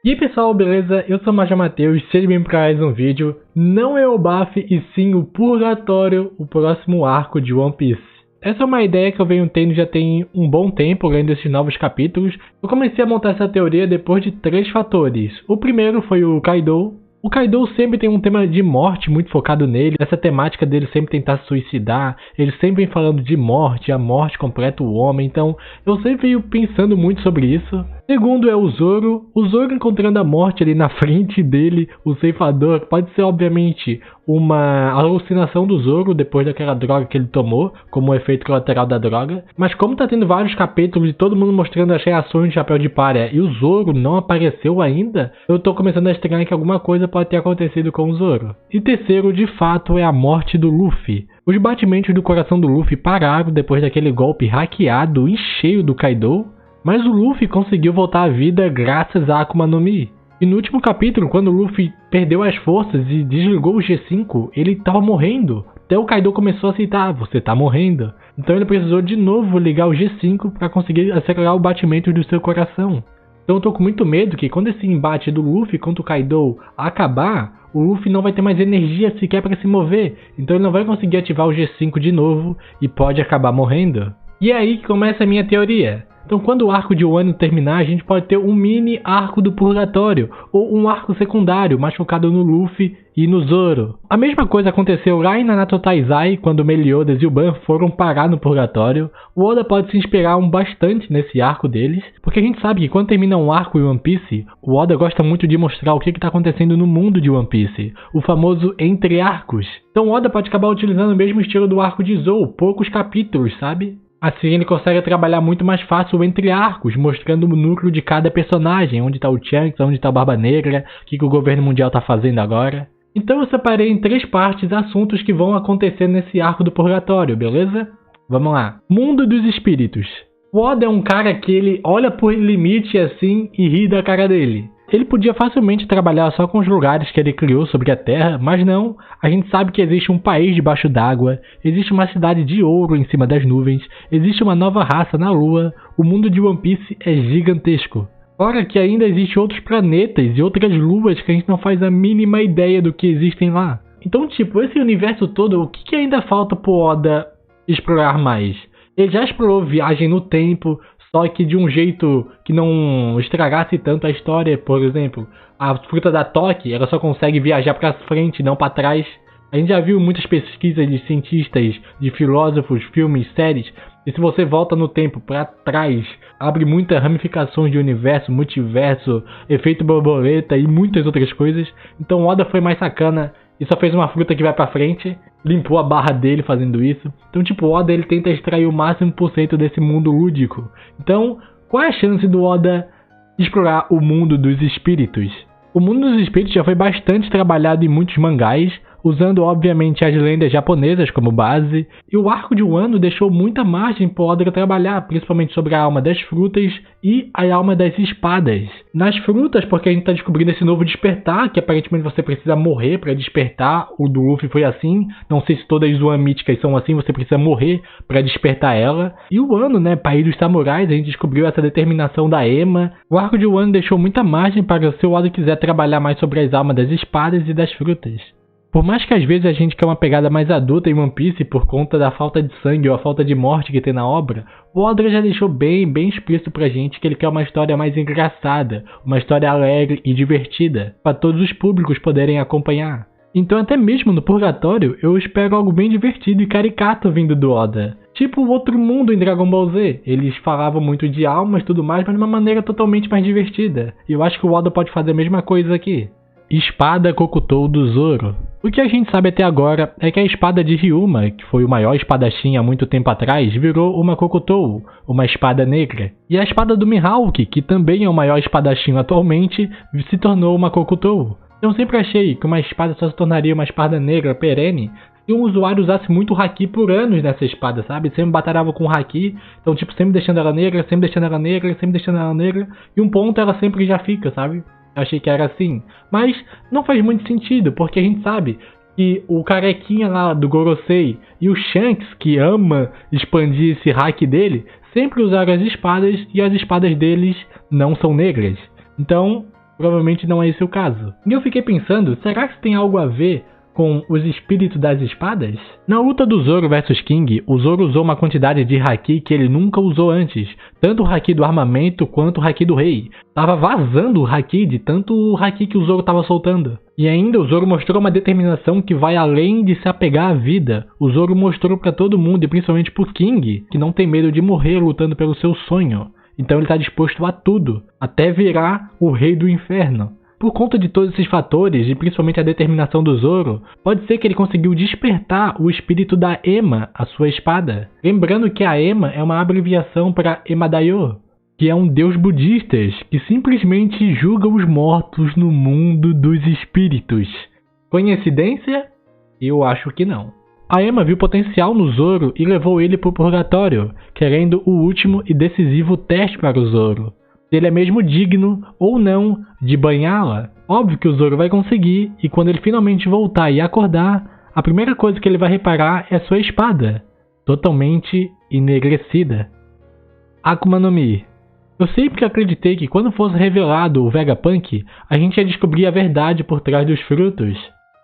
E aí pessoal, beleza? Eu sou o Major Matheus, seja bem-vindo para mais um vídeo. Não é o BAFF e sim o Purgatório, o próximo arco de One Piece. Essa é uma ideia que eu venho tendo já tem um bom tempo, lendo esses novos capítulos. Eu comecei a montar essa teoria depois de 3 fatores. O primeiro foi o Kaido. O Kaido sempre tem um tema de morte muito focado nele, essa temática dele sempre tentar se suicidar, ele sempre vem falando de morte, a morte completa o homem, então eu sempre venho pensando muito sobre isso. Segundo é o Zoro encontrando a morte ali na frente dele, o ceifador, pode ser obviamente uma alucinação do Zoro depois daquela droga que ele tomou, como um efeito colateral da droga, mas como tá tendo vários capítulos e todo mundo mostrando as reações de Chapéu de Palha e o Zoro não apareceu ainda, eu tô começando a estranhar que alguma coisa pode ter acontecido com o Zoro. E terceiro, de fato, é a morte do Luffy. Os batimentos do coração do Luffy pararam depois daquele golpe hackeado em cheio do Kaido, mas o Luffy conseguiu voltar à vida graças a Akuma no Mi. E no último capítulo, quando o Luffy perdeu as forças e desligou o G5, ele estava morrendo. Até o Kaido começou a aceitar, você tá morrendo. Então ele precisou de novo ligar o G5 para conseguir acelerar o batimento do seu coração. Então eu tô com muito medo que quando esse embate do Luffy contra o Kaido acabar, o Luffy não vai ter mais energia sequer para se mover. Então ele não vai conseguir ativar o G5 de novo e pode acabar morrendo. E é aí que começa a minha teoria. Então quando o arco de Wano terminar, a gente pode ter um mini arco do Purgatório, ou um arco secundário, mais focado no Luffy e no Zoro. A mesma coisa aconteceu lá em Nanato Taizai, quando Meliodas e o Ban foram parar no Purgatório. O Oda pode se inspirar bastante nesse arco deles, porque a gente sabe que quando termina um arco em One Piece, o Oda gosta muito de mostrar o que está acontecendo no mundo de One Piece, o famoso entre arcos. Então o Oda pode acabar utilizando o mesmo estilo do arco de Zou, poucos capítulos, sabe? Assim ele consegue trabalhar muito mais fácil entre arcos, mostrando o núcleo de cada personagem, onde está o Shanks, onde está o Barba Negra, o que o governo mundial está fazendo agora. Então eu separei em 3 partes assuntos que vão acontecer nesse arco do Purgatório, beleza? Vamos lá. Mundo dos Espíritos. O Oda é um cara que ele olha por limite assim e ri da cara dele. Ele podia facilmente trabalhar só com os lugares que ele criou sobre a Terra, mas não, a gente sabe que existe um país debaixo d'água, existe uma cidade de ouro em cima das nuvens, existe uma nova raça na Lua, o mundo de One Piece é gigantesco. Fora que ainda existem outros planetas e outras luas que a gente não faz a mínima ideia do que existem lá. Então, tipo, esse universo todo, o que ainda falta pro Oda explorar mais? Ele já explorou viagem no tempo, só que de um jeito que não estragasse tanto a história. Por exemplo, a fruta da Toque, ela só consegue viajar para frente, não para trás. A gente já viu muitas pesquisas de cientistas, de filósofos, filmes, séries, e se você volta no tempo para trás, abre muitas ramificações de universo, multiverso, efeito borboleta e muitas outras coisas. Então Oda foi mais sacana e só fez uma fruta que vai pra frente, limpou a barra dele fazendo isso. Então, tipo, o Oda ele tenta extrair o máximo % desse mundo lúdico. Então, qual é a chance do Oda explorar o mundo dos espíritos? O mundo dos espíritos já foi bastante trabalhado em muitos mangás, usando obviamente as lendas japonesas como base, e o arco de Wano deixou muita margem para o Oda trabalhar, principalmente sobre a alma das frutas e a alma das espadas. Nas frutas, porque a gente está descobrindo esse novo despertar, que aparentemente você precisa morrer para despertar, o do Luffy foi assim, não sei se todas as Zoan míticas são assim, você precisa morrer para despertar ela. E o Wano, né, país dos samurais, a gente descobriu essa determinação da Ema. O arco de Wano deixou muita margem para se o Oda quiser trabalhar mais sobre as almas das espadas e das frutas. Por mais que às vezes a gente quer uma pegada mais adulta em One Piece por conta da falta de sangue ou a falta de morte que tem na obra, o Oda já deixou bem explícito pra gente que ele quer uma história mais engraçada, uma história alegre e divertida, para todos os públicos poderem acompanhar. Então até mesmo no Purgatório eu espero algo bem divertido e caricato vindo do Oda. Tipo o Outro Mundo em Dragon Ball Z, eles falavam muito de almas e tudo mais, mas de uma maneira totalmente mais divertida. E eu acho que o Oda pode fazer a mesma coisa aqui. Espada Kokutou do Zoro. O que a gente sabe até agora é que a espada de Ryuma, que foi o maior espadachim há muito tempo atrás, virou uma Kokutou, uma espada negra. E a espada do Mihawk, que também é o maior espadachim atualmente, se tornou uma Kokutou. Eu sempre achei que uma espada só se tornaria uma espada negra perene se um usuário usasse muito Haki por anos nessa espada, sabe? Sempre batalhava com Haki, então tipo, sempre deixando ela negra, sempre deixando ela negra, sempre deixando ela negra, e um ponto ela sempre já fica, sabe? Eu achei que era assim, mas não faz muito sentido, porque a gente sabe que o carequinha lá do Gorosei e o Shanks, que ama expandir esse hack dele, sempre usaram as espadas e as espadas deles não são negras. Então, provavelmente não é esse o caso. E eu fiquei pensando, será que isso tem algo a ver com os espíritos das espadas? Na luta do Zoro versus King, o Zoro usou uma quantidade de haki que ele nunca usou antes, tanto o haki do armamento quanto o haki do rei. Tava vazando o haki de tanto o haki que o Zoro tava soltando. E ainda o Zoro mostrou uma determinação que vai além de se apegar à vida. O Zoro mostrou pra todo mundo, e principalmente pro King, que não tem medo de morrer lutando pelo seu sonho. Então ele tá disposto a tudo, até virar o rei do inferno. Por conta de todos esses fatores, e principalmente a determinação do Zoro, pode ser que ele conseguiu despertar o espírito da Ema, a sua espada. Lembrando que a Ema é uma abreviação para Emadayo, que é um deus budista que simplesmente julga os mortos no mundo dos espíritos. Coincidência? Eu acho que não. A Ema viu potencial no Zoro e levou ele para o purgatório, querendo o último e decisivo teste para o Zoro. Se ele é mesmo digno ou não de banhá-la. Óbvio que o Zoro vai conseguir, e quando ele finalmente voltar e acordar, a primeira coisa que ele vai reparar é sua espada, totalmente enegrecida. Akuma no Mi. Eu sempre acreditei que quando fosse revelado o Vegapunk, a gente ia descobrir a verdade por trás dos frutos.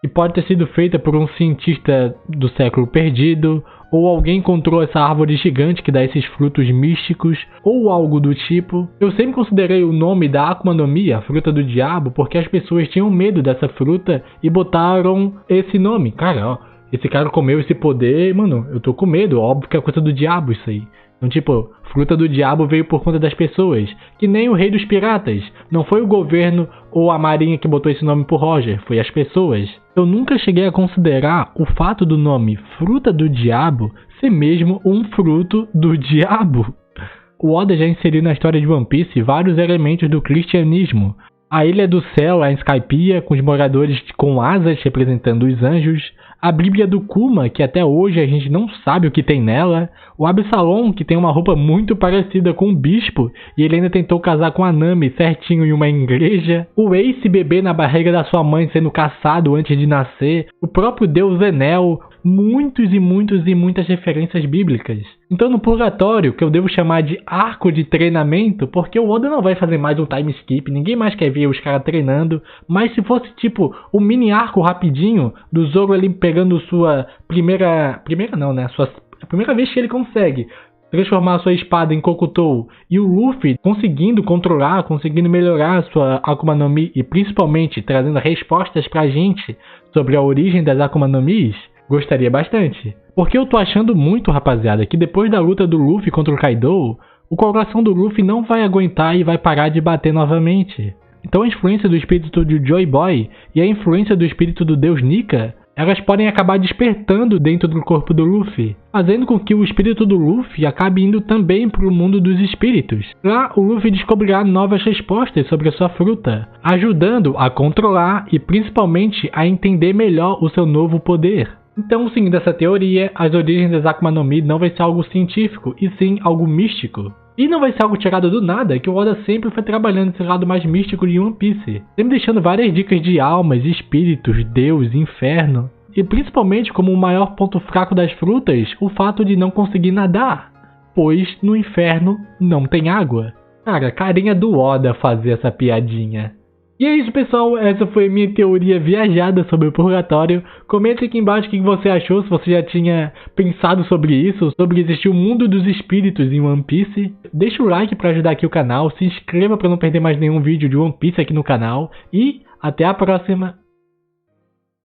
E pode ter sido feita por um cientista do século perdido, ou alguém encontrou essa árvore gigante que dá esses frutos místicos, ou algo do tipo. Eu sempre considerei o nome da Akuma no Mi, a fruta do diabo, porque as pessoas tinham medo dessa fruta e botaram esse nome. Cara, ó, esse cara comeu esse poder, mano, eu tô com medo, óbvio que é coisa do diabo isso aí. Então, tipo, fruta do diabo veio por conta das pessoas, que nem o rei dos piratas. Não foi o governo ou a marinha que botou esse nome pro Roger, foi as pessoas. Eu nunca cheguei a considerar o fato do nome fruta do diabo ser mesmo um fruto do diabo. O Oda já inseriu na história de One Piece vários elementos do cristianismo. A Ilha do Céu, a Skypiea, com os moradores com asas representando os anjos. A Bíblia do Kuma, que até hoje a gente não sabe o que tem nela. O Absalom, que tem uma roupa muito parecida com o bispo, e ele ainda tentou casar com a Nami certinho em uma igreja. O Ace bebê na barriga da sua mãe sendo caçado antes de nascer. O próprio deus Enel. Muitas referências bíblicas. Então no purgatório, que eu devo chamar de arco de treinamento, porque o Oda não vai fazer mais um time skip, ninguém mais quer ver os caras treinando, mas se fosse tipo um mini arco rapidinho, do Zoro ali pegando sua a primeira vez que ele consegue transformar a sua espada em Kokutou, e o Luffy conseguindo controlar, conseguindo melhorar a sua Akuma no Mi, e principalmente trazendo respostas pra gente sobre a origem das Akuma no Mis, gostaria bastante. Porque eu tô achando muito, rapaziada, que depois da luta do Luffy contra o Kaido, o coração do Luffy não vai aguentar e vai parar de bater novamente. Então a influência do espírito do Joy Boy e a influência do espírito do deus Nika, elas podem acabar despertando dentro do corpo do Luffy, fazendo com que o espírito do Luffy acabe indo também para o mundo dos espíritos. Lá o Luffy descobrirá novas respostas sobre a sua fruta, ajudando a controlar e principalmente a entender melhor o seu novo poder. Então, seguindo essa teoria, as origens das Akuma no Mi não vai ser algo científico, e sim algo místico. E não vai ser algo tirado do nada, que o Oda sempre foi trabalhando esse lado mais místico de One Piece, sempre deixando várias dicas de almas, espíritos, Deus, inferno, e principalmente como o maior ponto fraco das frutas, o fato de não conseguir nadar, pois no inferno não tem água. Cara, carinha do Oda fazer essa piadinha. E é isso, pessoal, essa foi a minha teoria viajada sobre o purgatório. Comente aqui embaixo o que você achou, se você já tinha pensado sobre isso, sobre existir o mundo dos espíritos em One Piece. Deixa o like para ajudar aqui o canal, se inscreva para não perder mais nenhum vídeo de One Piece aqui no canal e até a próxima!